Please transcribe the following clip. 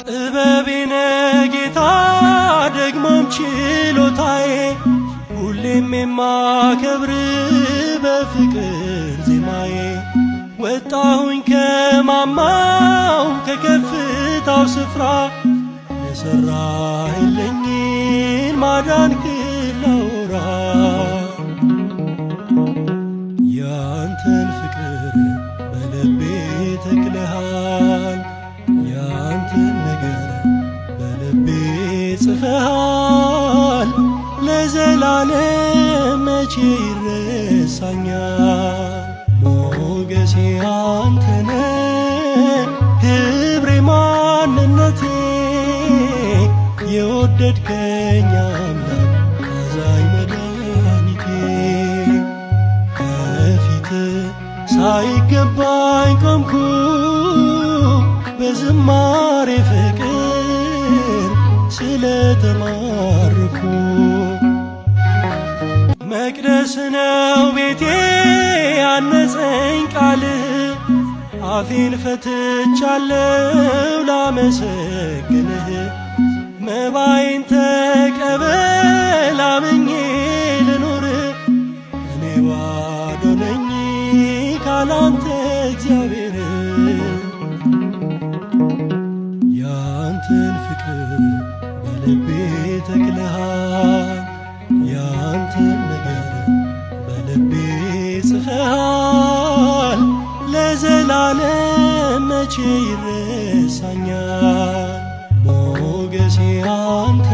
ጥበቤነ ጌታ ደግሞም ችሎታዬ ሁሌም የማከብር በፍቅር ዜማዬ ወጣሁኝ ከማማው ከከፍታው ስፍራ የሠራህልኝን ማዳንህን ላውራ ያንተን ፍቅር በልቤ ተክለሃል ያንተን ነገር በልቤ ጽፈሃል ለዘላለም መቼ ይረሳኛል ሞገሴ አንተነ ክብሬ ማንነቴ የወደድከኝ አምላክ አዛኝ መድኃኒቴ ከፊት ሳይገባኝ ቆምኩ በዝማሬ ፍቅር ስለተማረኩ መቅደስ ነው ቤቴ ያነጸኝ ቃልህ አፌን ፈትቻለሁ ላመሰግንህ መባዬን ተቀበል አምኜ ልኑር እኔ ባዶ ነኝ ካላንተ እግዚአብሔር ያንተን ፍቅር በልቤ ተክለሃል ያንተን ነገር በልቤ ጽፈሃል ለዘላለም መቼ ይረሳኛል ሞገሴ አንተ